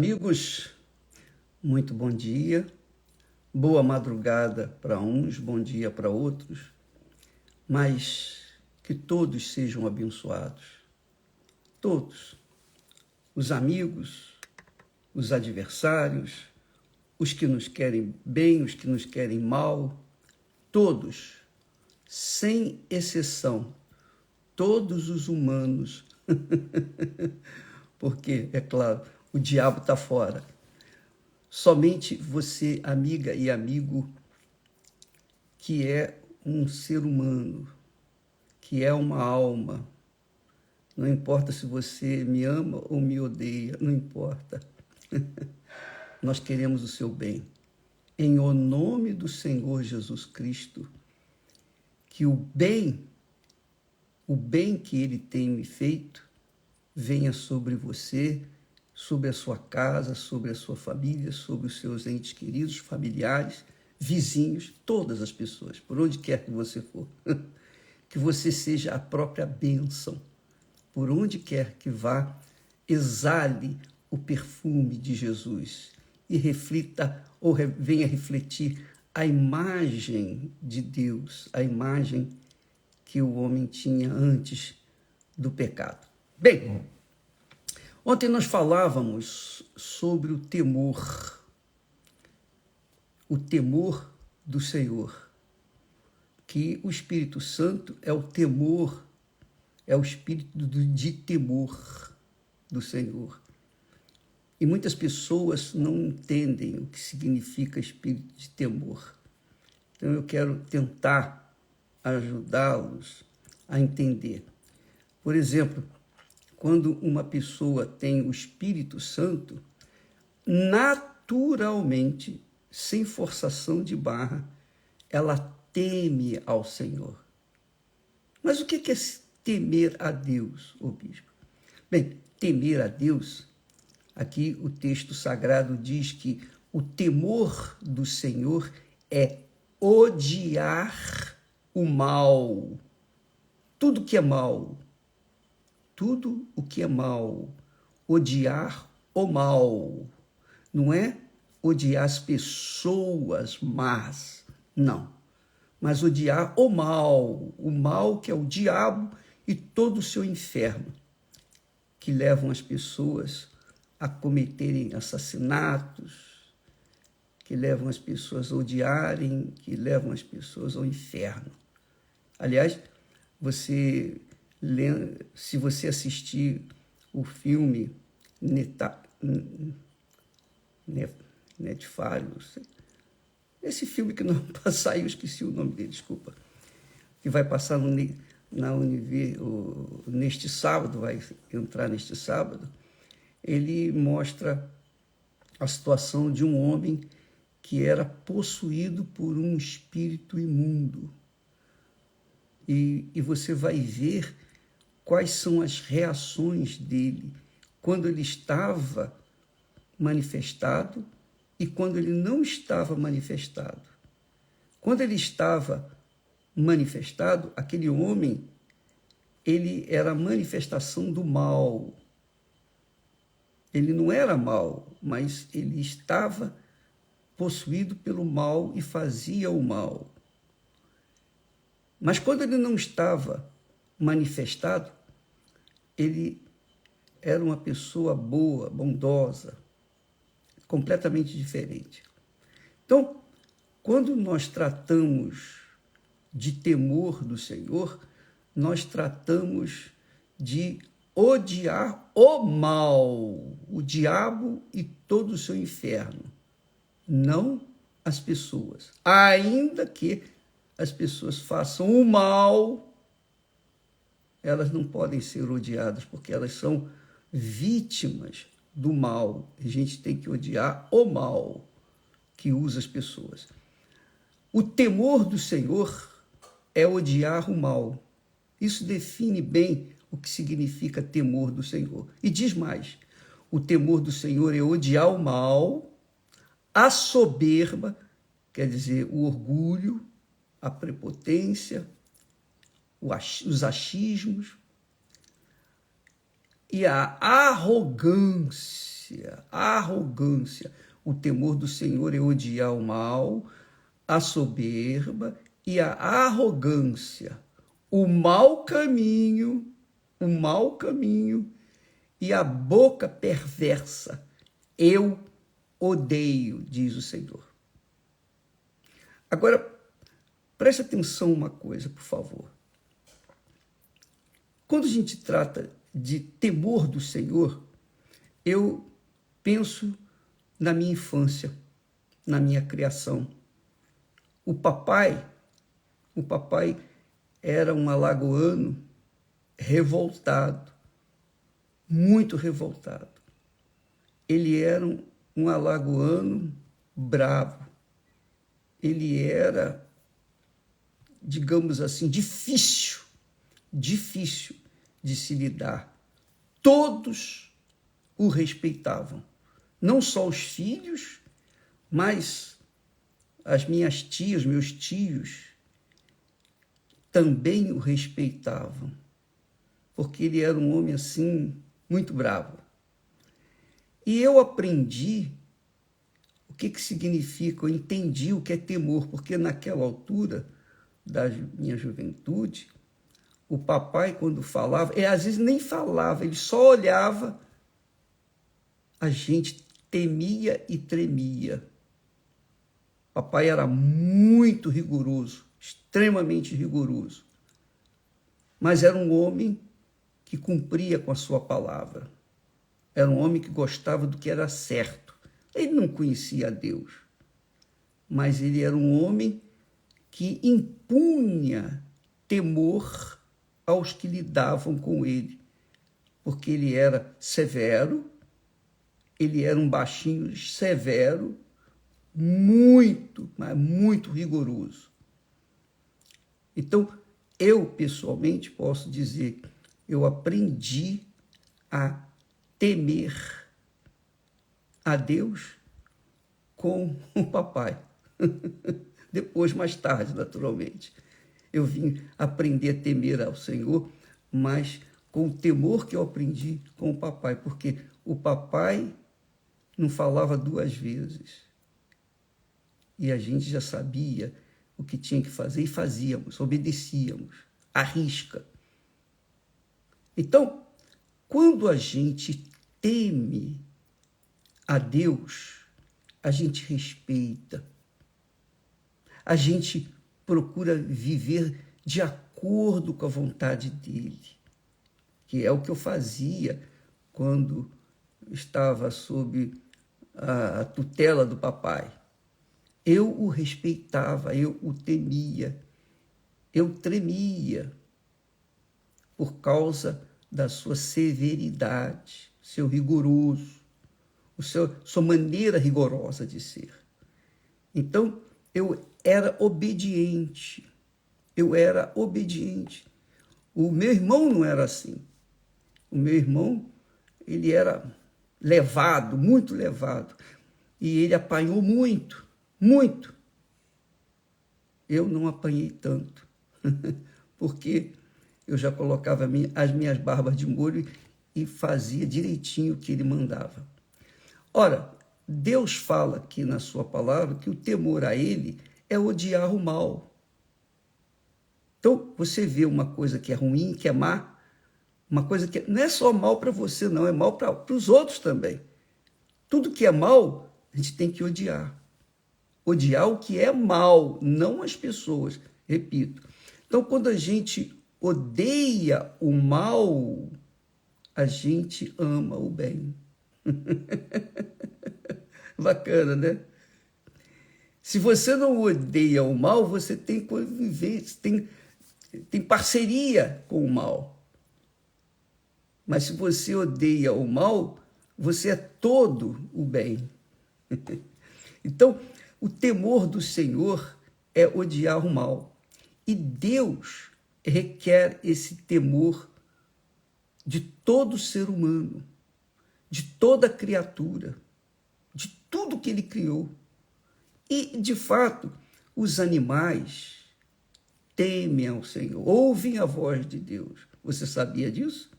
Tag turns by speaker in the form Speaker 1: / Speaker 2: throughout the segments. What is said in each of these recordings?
Speaker 1: Amigos, muito bom dia, boa madrugada para uns, bom dia para outros, mas que todos sejam abençoados, todos, os amigos, os adversários, os que nos querem bem, os que nos querem mal, todos, sem exceção, todos os humanos, porque, é claro, o diabo está fora. Somente você, amiga e amigo, que é um ser humano, que é uma alma. Não importa se você me ama ou me odeia, não importa. Nós queremos o seu bem. Em o nome do Senhor Jesus Cristo, que o bem que Ele tem me feito, venha sobre você, sobre a sua casa, sobre a sua família, sobre os seus entes queridos, familiares, vizinhos, todas as pessoas, por onde quer que você for. Que você seja a própria bênção. Por onde quer que vá, exale o perfume de Jesus e reflita ou venha refletir a imagem de Deus, a imagem que o homem tinha antes do pecado. Bem, ontem nós falávamos sobre o temor do Senhor, que o Espírito Santo é o temor, é o espírito de temor do Senhor. E muitas pessoas não entendem o que significa espírito de temor. Então eu quero tentar ajudá-los a entender. Por exemplo, quando uma pessoa tem o Espírito Santo, naturalmente, sem forçação de barra, ela teme ao Senhor. Mas o que é temer a Deus, ô bispo? Bem, temer a Deus, aqui o texto sagrado diz que o temor do Senhor é odiar o mal. Tudo que é mal. Tudo o que é mal, odiar o mal, não é odiar as pessoas más, não, mas odiar o mal que é o diabo e todo o seu inferno, que levam as pessoas a cometerem assassinatos, que levam as pessoas a odiarem, que levam as pessoas ao inferno. Aliás, se você assistir o filme Netflix, esse filme que não saiu, esqueci o nome dele, desculpa, que vai passar neste sábado, vai entrar neste sábado, ele mostra a situação de um homem que era possuído por um espírito imundo. E você vai ver quais são as reações dele quando ele estava manifestado e quando ele não estava manifestado. Quando ele estava manifestado, aquele homem, ele era a manifestação do mal. Ele não era mal, mas ele estava possuído pelo mal e fazia o mal. Mas quando ele não estava manifestado, ele era uma pessoa boa, bondosa, completamente diferente. Então, quando nós tratamos de temor do Senhor, nós tratamos de odiar o mal, o diabo e todo o seu inferno, não as pessoas. Ainda que as pessoas façam o mal, elas não podem ser odiadas, porque elas são vítimas do mal. A gente tem que odiar o mal que usa as pessoas. O temor do Senhor é odiar o mal. Isso define bem o que significa temor do Senhor. E diz mais, o temor do Senhor é odiar o mal, a soberba, quer dizer, o orgulho, a prepotência, os achismos e a arrogância. Arrogância. O temor do Senhor é odiar o mal, a soberba e a arrogância. O mau caminho e a boca perversa. Eu odeio, diz o Senhor. Agora, preste atenção uma coisa, por favor. Quando a gente trata de temor do Senhor, eu penso na minha infância, na minha criação. O papai era um alagoano revoltado, muito revoltado. Ele era um alagoano bravo. Ele era, digamos assim, difícil de se lidar. Todos o respeitavam. Não só os filhos, mas as minhas tias, meus tios, também o respeitavam, porque ele era um homem assim, muito bravo. E eu aprendi o que significa, eu entendi o que é temor, porque naquela altura da minha juventude, o papai, quando falava, ele às vezes nem falava, ele só olhava, a gente temia e tremia. Papai era muito rigoroso, extremamente rigoroso, mas era um homem que cumpria com a sua palavra. Era um homem que gostava do que era certo. Ele não conhecia a Deus, mas ele era um homem que impunha temor aos que lidavam com ele, porque ele era severo, ele era um baixinho severo, muito, mas muito rigoroso. Então, eu pessoalmente posso dizer, eu aprendi a temer a Deus com o papai. Depois, mais tarde, naturalmente, eu vim aprender a temer ao Senhor, mas com o temor que eu aprendi com o papai, porque o papai não falava duas vezes. E a gente já sabia o que tinha que fazer e fazíamos, obedecíamos, à risca. Então, quando a gente teme a Deus, a gente respeita, a gente procura viver de acordo com a vontade dele, que é o que eu fazia quando estava sob a tutela do papai. Eu o respeitava, eu o temia, eu tremia por causa da sua severidade, seu rigoroso, sua maneira rigorosa de ser. Então, eu era obediente. O meu irmão não era assim. O meu irmão, ele era levado, muito levado. E ele apanhou muito. Eu não apanhei tanto, porque eu já colocava as minhas barbas de molho e fazia direitinho o que ele mandava. Ora, Deus fala aqui na sua palavra que o temor a ele é odiar o mal. Então, você vê uma coisa que é ruim, que é má, uma coisa que não é só mal para você, não, é mal para os outros também. Tudo que é mal, a gente tem que odiar. Odiar o que é mal, não as pessoas, repito. Então, quando a gente odeia o mal, a gente ama o bem. Bacana, né? Se você não odeia o mal, você tem convivência, tem parceria com o mal. Mas se você odeia o mal, você é todo o bem. Então, o temor do Senhor é odiar o mal. E Deus requer esse temor de todo ser humano, de toda criatura, de tudo que ele criou. E, de fato, os animais temem ao Senhor, ouvem a voz de Deus. Você sabia disso?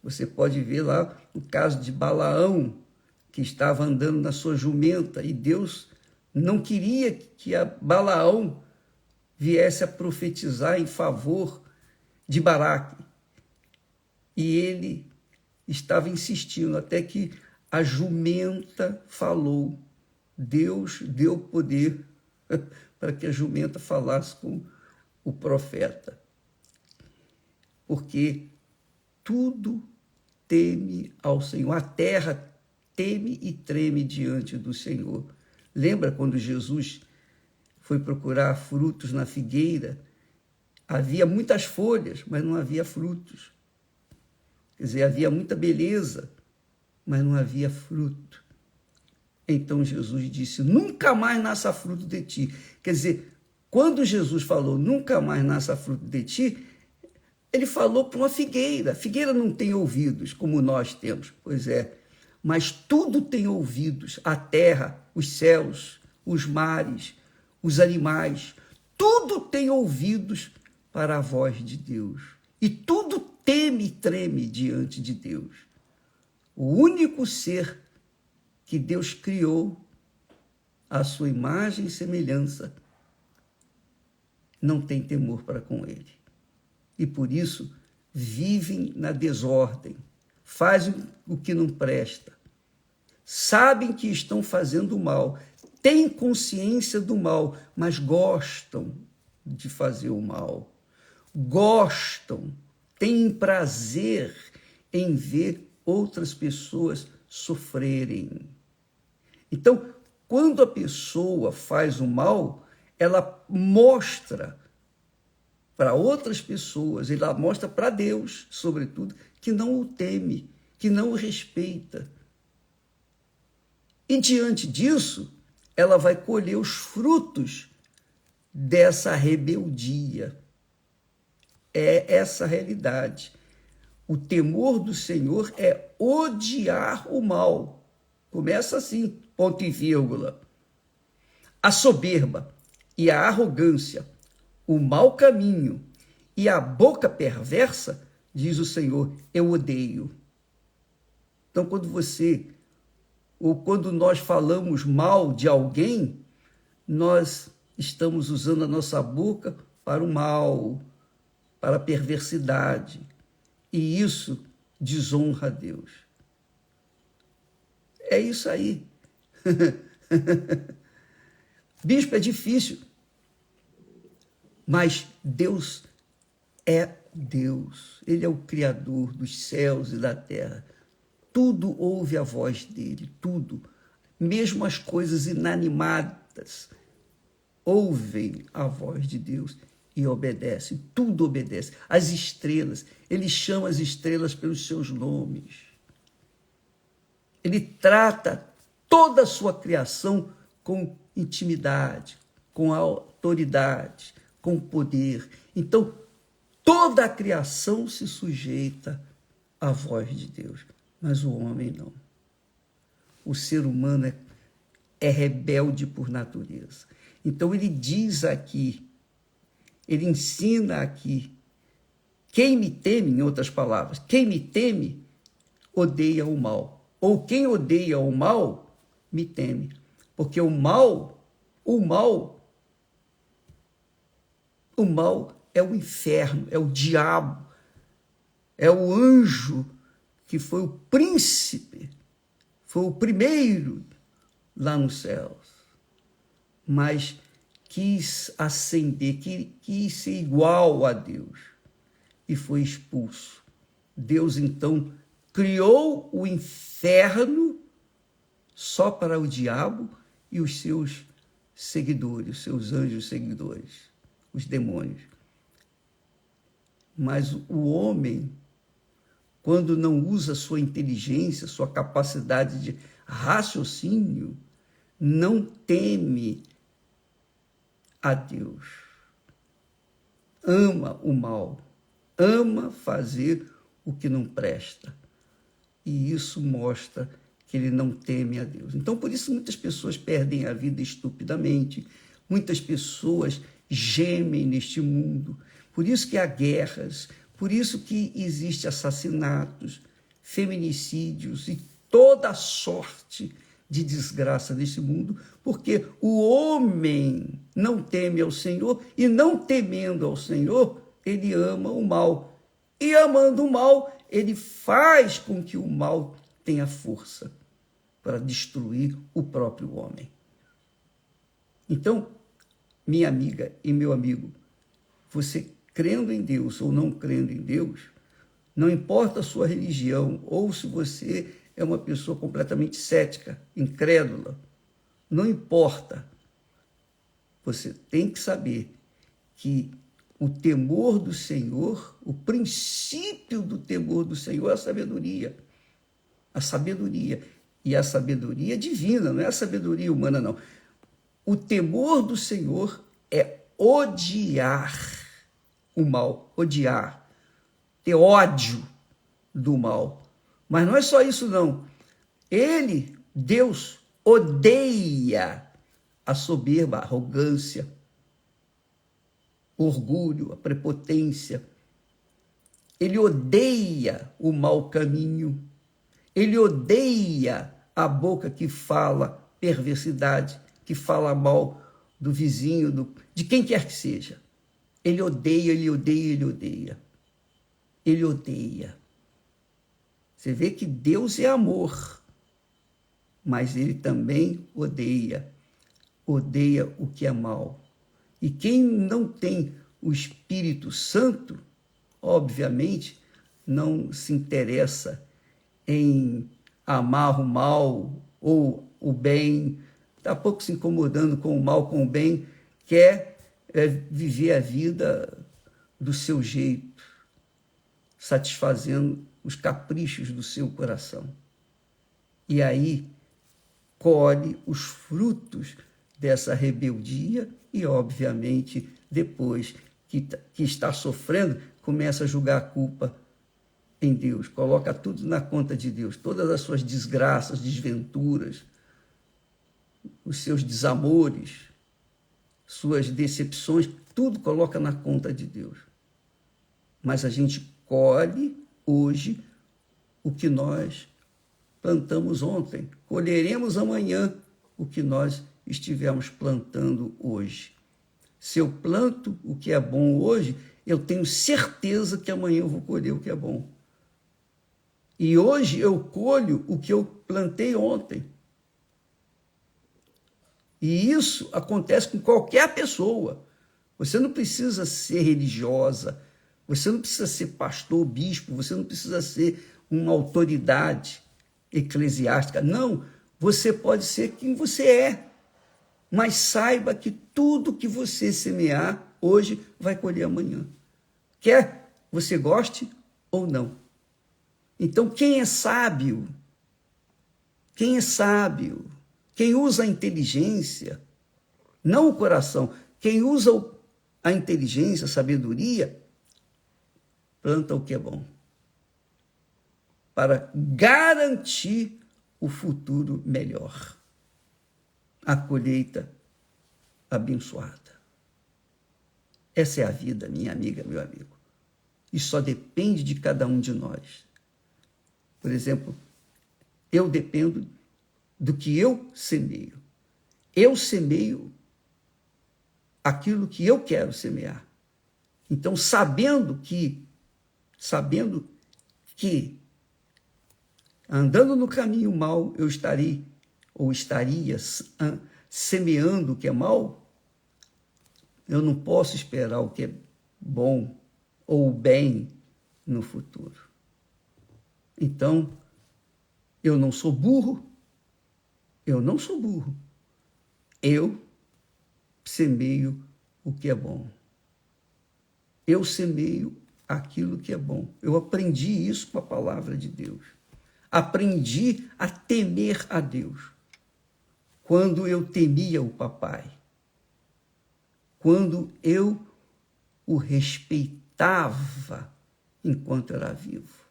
Speaker 1: Você pode ver lá o caso de Balaão, que estava andando na sua jumenta, e Deus não queria que Balaão viesse a profetizar em favor de Baraque. E ele estava insistindo até que a jumenta falou. Deus deu poder para que a jumenta falasse com o profeta. Porque tudo teme ao Senhor. A terra teme e treme diante do Senhor. Lembra quando Jesus foi procurar frutos na figueira? Havia muitas folhas, mas não havia frutos. Quer dizer, havia muita beleza, mas não havia fruto. Então Jesus disse, nunca mais nasça fruto de ti. Quer dizer, quando Jesus falou, nunca mais nasça fruto de ti, ele falou para uma figueira. A figueira não tem ouvidos, como nós temos. Pois é, mas tudo tem ouvidos. A terra, os céus, os mares, os animais. Tudo tem ouvidos para a voz de Deus. E tudo teme e treme diante de Deus. O único ser que Deus criou à sua imagem e semelhança não tem temor para com ele. E por isso vivem na desordem, fazem o que não presta, sabem que estão fazendo mal, têm consciência do mal, mas gostam de fazer o mal. Gostam, têm prazer em ver outras pessoas sofrerem. Então, quando a pessoa faz o mal, ela mostra para outras pessoas, ela mostra para Deus, sobretudo, que não o teme, que não o respeita. E diante disso, ela vai colher os frutos dessa rebeldia. É essa a realidade. O temor do Senhor é odiar o mal. Começa assim, ponto e vírgula. A soberba e a arrogância, o mau caminho e a boca perversa, diz o Senhor, eu odeio. Então, quando você, ou quando nós falamos mal de alguém, nós estamos usando a nossa boca para o mal, para a perversidade. E isso desonra a Deus. É isso aí. Bispo, é difícil. Mas Deus é Deus. Ele é o Criador dos céus e da terra. Tudo ouve a voz dele, tudo. Mesmo as coisas inanimadas ouvem a voz de Deus e obedecem. Tudo obedece. As estrelas, ele chama as estrelas pelos seus nomes. Ele trata toda a sua criação com intimidade, com autoridade, com poder. Então, toda a criação se sujeita à voz de Deus, mas o homem não. O ser humano é rebelde por natureza. Então, ele diz aqui, ele ensina aqui, quem me teme, em outras palavras, quem me teme, odeia o mal. Ou quem odeia o mal, me teme. Porque o mal é o inferno, é o diabo, é o anjo que foi o príncipe, foi o primeiro lá nos céus, mas quis ascender, quis ser igual a Deus e foi expulso. Deus, então, criou o inferno só para o diabo e os seus seguidores, os seus anjos seguidores, os demônios. Mas o homem, quando não usa sua inteligência, sua capacidade de raciocínio, não teme a Deus. Ama o mal, ama fazer o que não presta. E isso mostra que ele não teme a Deus. Então, por isso, muitas pessoas perdem a vida estupidamente, muitas pessoas gemem neste mundo, por isso que há guerras, por isso que existem assassinatos, feminicídios e toda sorte de desgraça nesse mundo, porque o homem não teme ao Senhor, e não temendo ao Senhor, ele ama o mal. E amando o mal, ele faz com que o mal tenha força para destruir o próprio homem. Então, minha amiga e meu amigo, você crendo em Deus ou não crendo em Deus, não importa a sua religião, ou se você é uma pessoa completamente cética, incrédula, não importa. Você tem que saber que o temor do Senhor, o princípio do temor do Senhor é a sabedoria. A sabedoria. E a sabedoria divina, não é a sabedoria humana, não. O temor do Senhor é odiar o mal, odiar, ter ódio do mal. Mas não é só isso, não. Ele, Deus, odeia a soberba, a arrogância, o orgulho, a prepotência. Ele odeia o mau caminho. Ele odeia a boca que fala perversidade, que fala mal do vizinho, de quem quer que seja. Ele odeia, ele odeia, ele odeia. Ele odeia. Você vê que Deus é amor, mas ele também odeia. Odeia o que é mal. E quem não tem o Espírito Santo, obviamente, não se interessa em amar o mal ou o bem, está pouco se incomodando com o mal, com o bem, quer viver a vida do seu jeito, satisfazendo os caprichos do seu coração. E aí colhe os frutos dessa rebeldia e, obviamente, depois que está sofrendo, começa a julgar a culpa em Deus, coloca tudo na conta de Deus, todas as suas desgraças, desventuras, os seus desamores, suas decepções, tudo coloca na conta de Deus. Mas a gente colhe hoje o que nós plantamos ontem, colheremos amanhã o que nós estivemos plantando hoje. Se eu planto o que é bom hoje, eu tenho certeza que amanhã eu vou colher o que é bom. E hoje eu colho o que eu plantei ontem. E isso acontece com qualquer pessoa. Você não precisa ser religiosa, você não precisa ser pastor, bispo, você não precisa ser uma autoridade eclesiástica. Não, você pode ser quem você é. Mas saiba que tudo que você semear hoje vai colher amanhã. Quer você goste ou não. Então, quem é sábio, quem usa a inteligência, não o coração, quem usa a inteligência, a sabedoria, planta o que é bom, para garantir o futuro melhor, a colheita abençoada. Essa é a vida, minha amiga, meu amigo. E só depende de cada um de nós. Por exemplo, eu dependo do que eu semeio. Eu semeio aquilo que eu quero semear. Então, sabendo que andando no caminho mau, eu estaria semeando o que é mal, eu não posso esperar o que é bom ou o bem no futuro. Então, eu não sou burro. Eu semeio o que é bom. Eu semeio aquilo que é bom. Eu aprendi isso com a palavra de Deus. Aprendi a temer a Deus. Quando eu temia o papai. Quando eu o respeitava enquanto era vivo.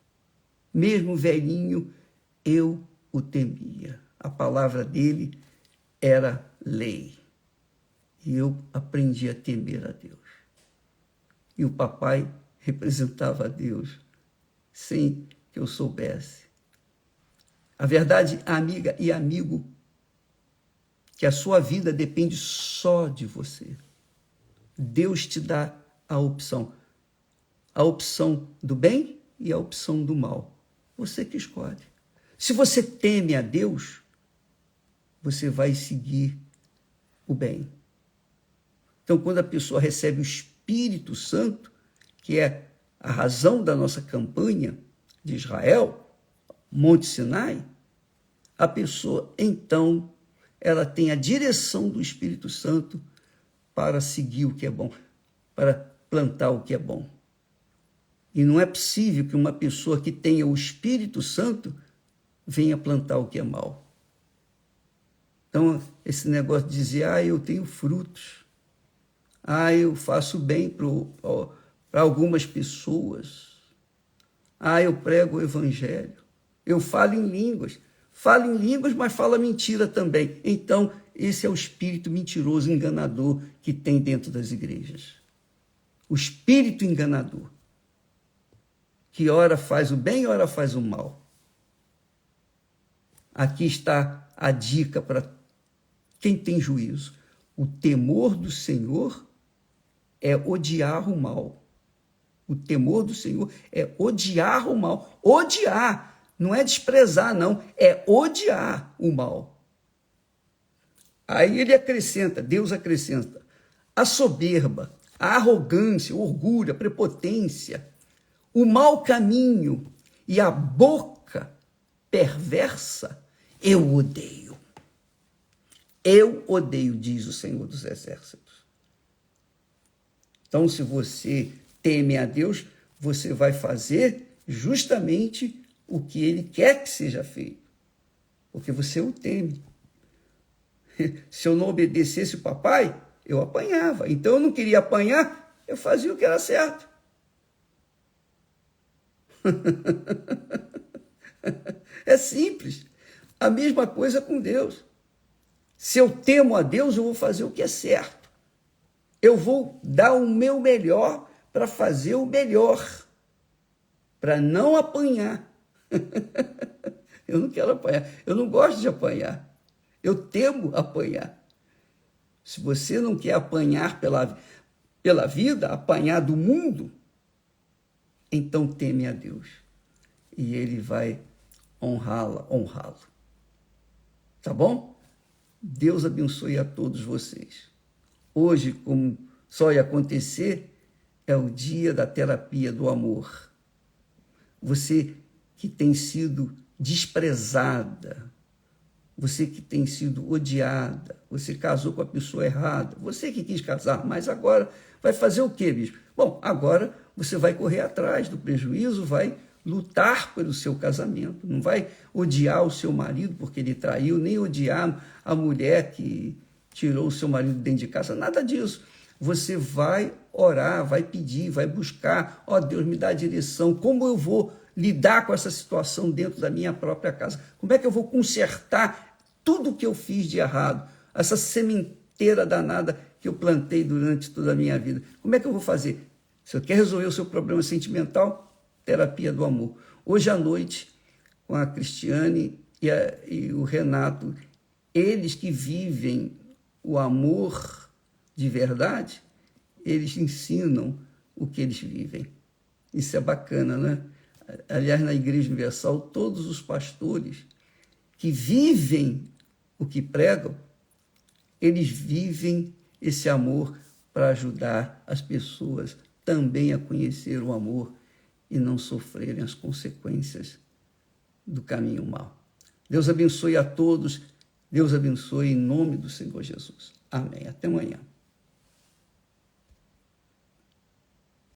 Speaker 1: Mesmo velhinho, eu o temia. A palavra dele era lei. E eu aprendi a temer a Deus. E o papai representava a Deus, sem que eu soubesse. A verdade, amiga e amigo, que a sua vida depende só de você. Deus te dá a opção do bem e a opção do mal. Você que escolhe. Se você teme a Deus, você vai seguir o bem. Então, quando a pessoa recebe o Espírito Santo, que é a razão da nossa campanha de Israel, Monte Sinai, a pessoa, então, ela tem a direção do Espírito Santo para seguir o que é bom, para plantar o que é bom. E não é possível que uma pessoa que tenha o Espírito Santo venha plantar o que é mal. Então, esse negócio de dizer, eu tenho frutos, eu faço bem para algumas pessoas, eu prego o evangelho, eu falo em línguas, mas fala mentira também. Então, esse é o espírito mentiroso, enganador que tem dentro das igrejas. O espírito enganador, que ora faz o bem, ora faz o mal. Aqui está a dica para quem tem juízo. O temor do Senhor é odiar o mal. O temor do Senhor é odiar o mal. Odiar, não é desprezar, não. É odiar o mal. Aí ele acrescenta, Deus acrescenta, a soberba, a arrogância, o orgulho, a prepotência, o mau caminho e a boca perversa, eu odeio. Eu odeio, diz o Senhor dos Exércitos. Então, se você teme a Deus, você vai fazer justamente o que ele quer que seja feito, porque você o teme. Se eu não obedecesse o papai, eu apanhava. Então, eu não queria apanhar, eu fazia o que era certo. É simples. A mesma coisa com Deus. Se eu temo a Deus, eu vou fazer o que é certo. Eu vou dar o meu melhor para fazer o melhor, para não apanhar. Eu não quero apanhar. Eu não gosto de apanhar. Eu temo apanhar. Se você não quer apanhar pela vida, apanhar do mundo, então teme a Deus. E ele vai honrá-lo. Tá bom? Deus abençoe a todos vocês. Hoje, como só ia acontecer, é o dia da terapia do amor. Você que tem sido desprezada, você que tem sido odiada, você casou com a pessoa errada, você que quis casar, mas agora vai fazer o quê, bispo? Bom, agora você vai correr atrás do prejuízo, vai lutar pelo seu casamento, não vai odiar o seu marido porque ele traiu, nem odiar a mulher que tirou o seu marido dentro de casa, nada disso. Você vai orar, vai pedir, vai buscar, Deus me dá a direção, como eu vou lidar com essa situação dentro da minha própria casa? Como é que eu vou consertar tudo que eu fiz de errado, essa sementeira danada que eu plantei durante toda a minha vida? Como é que eu vou fazer? Se você quer resolver o seu problema sentimental, terapia do amor. Hoje à noite, com a Cristiane e o Renato, eles que vivem o amor de verdade, eles ensinam o que eles vivem. Isso é bacana, né? Aliás, na Igreja Universal, todos os pastores que vivem o que pregam, eles vivem esse amor para ajudar as pessoas também a conhecer o amor e não sofrerem as consequências do caminho mau. Deus abençoe a todos. Deus abençoe em nome do Senhor Jesus. Amém. Até amanhã.